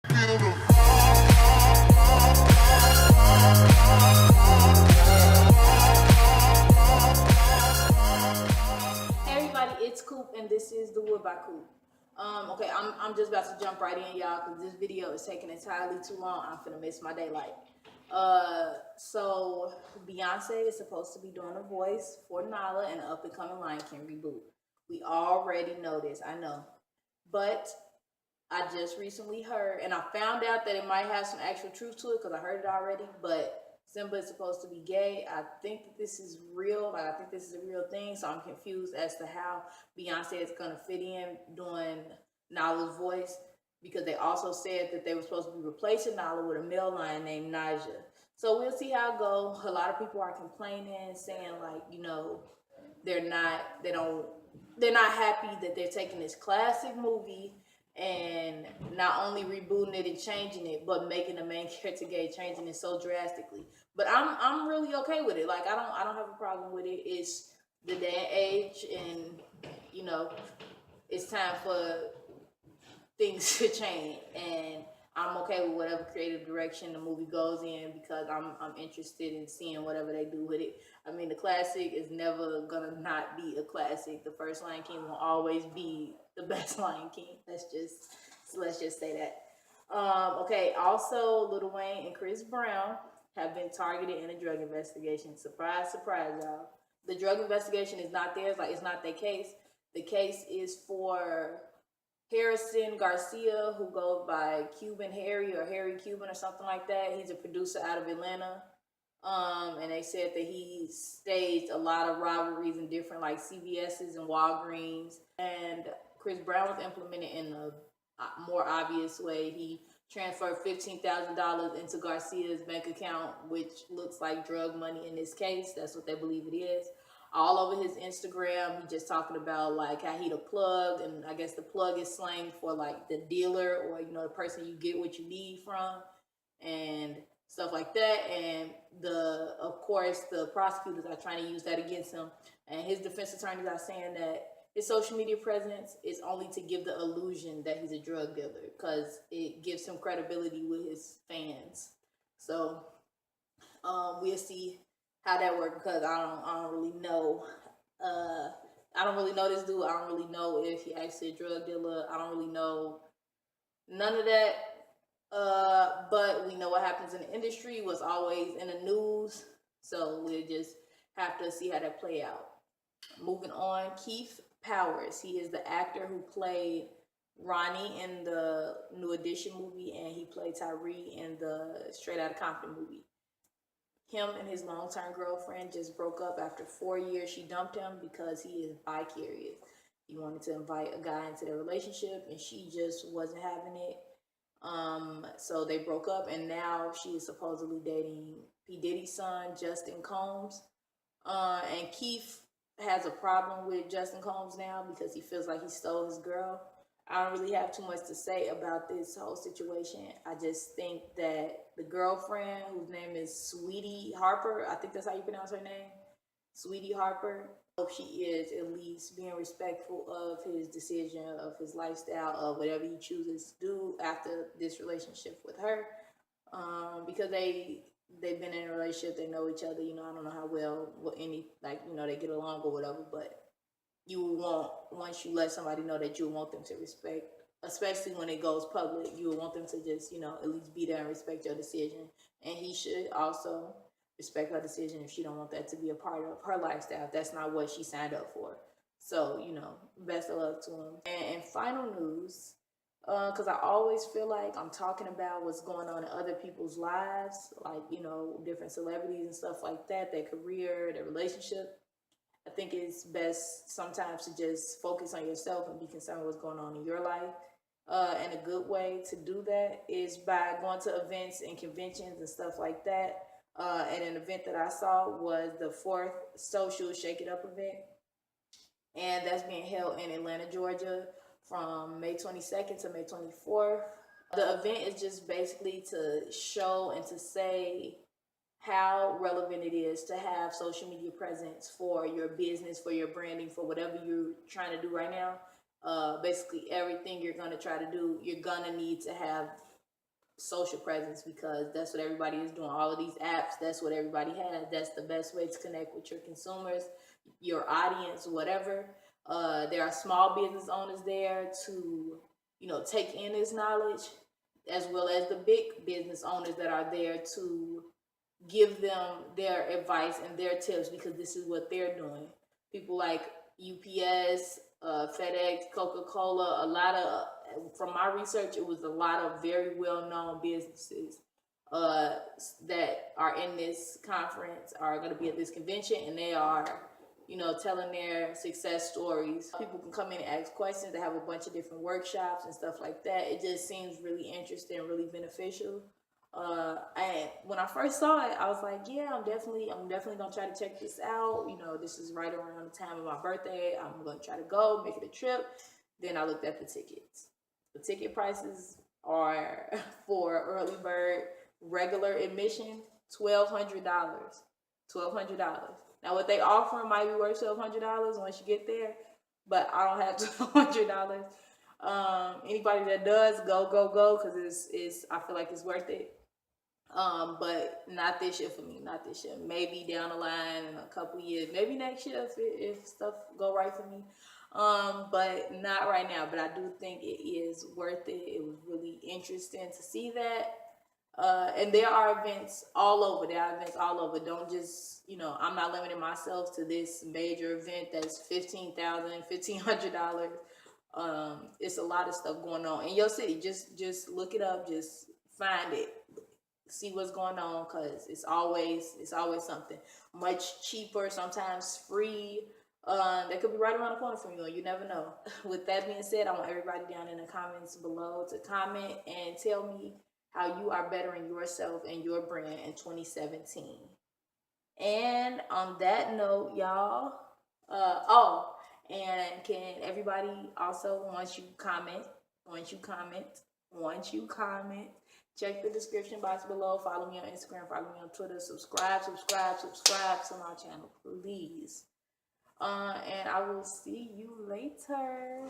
Everybody, it's Coop, and this is The Wood by Coop. Okay, I'm just about to jump right in, y'all, because this video is taking entirely too long. I'm finna miss my daylight. So Beyonce is supposed to be doing a voice for Nala in the up-and-coming Lion King reboot. We already know this, I know. But I just recently heard, and I found out that it might have some actual truth to it because I heard it already, but Simba is supposed to be gay. I think that this is real. Like, I think this is a real thing, so I'm confused as to how Beyonce is going to fit in doing Nala's voice, because they also said that they were supposed to be replacing Nala with a male lion named Naja. So we'll see how it goes. A lot of people are complaining, saying, like, you know, they're not happy that they're taking this classic movie and not only rebooting it and changing it, but making the main character gay, changing it so drastically. But I'm really okay with it. Like, I don't have a problem with it. It's the day and age, and you know, it's time for things to change, and I'm okay with whatever creative direction the movie goes in, because I'm interested in seeing whatever they do with it. I mean, the classic is never gonna not be a classic. The first Lion King will always be the best Lion King. Let's just say that. Okay. Also, Lil Wayne and Chris Brown have been targeted in a drug investigation. Surprise, surprise, y'all. The drug investigation is not theirs. Like, it's not their case. The case is for Harrison Garcia, who goes by Cuban Harry or Harry Cuban or something like that. He's a producer out of Atlanta. And they said that he staged a lot of robberies in different, like, CVS's and Walgreens. And Chris Brown was implemented in a more obvious way. He transferred $15,000 into Garcia's bank account, which looks like drug money in this case. That's what they believe it is. All over his Instagram, he just talking about, like, how he the plug, and I guess the plug is slang for, like, the dealer, or, you know, the person you get what you need from, and stuff like that. And of course, the prosecutors are trying to use that against him, and his defense attorneys are saying that his social media presence is only to give the illusion that he's a drug dealer, because it gives him credibility with his fans. So we'll see how that works, because I don't really know. I don't really know this dude. I don't really know if he actually a drug dealer. I don't really know none of that. But we know what happens in the industry, what's always in the news. So we'll just have to see how that play out. Moving on, Keith Powers. He is the actor who played Ronnie in the New Edition movie, and he played Tyree in the Straight Outta Compton movie. Him and his long-term girlfriend just broke up after 4 years. She dumped him because he is bi-curious. He wanted to invite a guy into their relationship, and she just wasn't having it. So they broke up, and now she is supposedly dating P. Diddy's son, Justin Combs. And Keith has a problem with Justin Combs now because he feels like he stole his girl. I don't really have too much to say about this whole situation. I just think that the girlfriend, whose name is Sweetie Harper, I think that's how you pronounce her name, Sweetie Harper, I hope she is at least being respectful of his decision, of his lifestyle, of whatever he chooses to do after this relationship with her. Because they've been in a relationship, they know each other. You know, I don't know how well they get along or whatever, but you will want, once you let somebody know that you want them to respect, especially when it goes public, you will want them to just, you know, at least be there and respect your decision. And he should also respect her decision if she don't want that to be a part of her lifestyle, if that's not what she signed up for. So, you know, best of luck to him. And final news, because I always feel like I'm talking about what's going on in other people's lives, like, you know, different celebrities and stuff like that, their career, their relationship. I think it's best sometimes to just focus on yourself and be concerned with what's going on in your life. And a good way to do that is by going to events and conventions and stuff like that. And an event that I saw was the 4th Social Shake It Up event. And that's being held in Atlanta, Georgia from May 22nd to May 24th. The event is just basically to show and to say how relevant it is to have social media presence for your business, for your branding, for whatever you're trying to do right now. Basically everything you're going to try to do, you're going to need to have social presence, because that's what everybody is doing. All of these apps, that's what everybody has. That's the best way to connect with your consumers, your audience, whatever. There are small business owners there to, take in this knowledge, as well as the big business owners that are there to give them their advice and their tips, because this is what they're doing. People like UPS, FedEx, Coca-Cola, a lot of, from my research, it was a lot of very well-known businesses that are in this conference, are going to be at this convention, and they are, telling their success stories. People can come in and ask questions. They have a bunch of different workshops and stuff like that. It just seems really interesting, really beneficial. And when I first saw it, I was like, yeah, I'm definitely gonna try to check this out. This is right around the time of my birthday. I'm gonna try to go, make it a trip. Then I looked at the tickets. The ticket prices are for early bird regular admission, $1,200. $1,200. Now what they offer might be worth $1,200 once you get there, but I don't have $1,200. Anybody that does, go, because it's I feel like it's worth it. But not this year for me. Not this year. Maybe down the line in a couple years. Maybe next year if stuff go right for me. But not right now. But I do think it is worth it. It was really interesting to see that. And there are events all over. Don't just, I'm not limiting myself to this major event that's $15,000, $1,500. It's a lot of stuff going on in your city. Just look it up. Just find it. See what's going on, because it's always something much cheaper, sometimes free. That could be right around the corner from you. You never know. With that being said, I want everybody down in the comments below to comment and tell me how you are bettering yourself and your brand in 2017. And on that note, y'all, and can everybody also, once you comment, check the description box below. Follow me on Instagram. Follow me on Twitter. Subscribe to my channel, please. And I will see you later.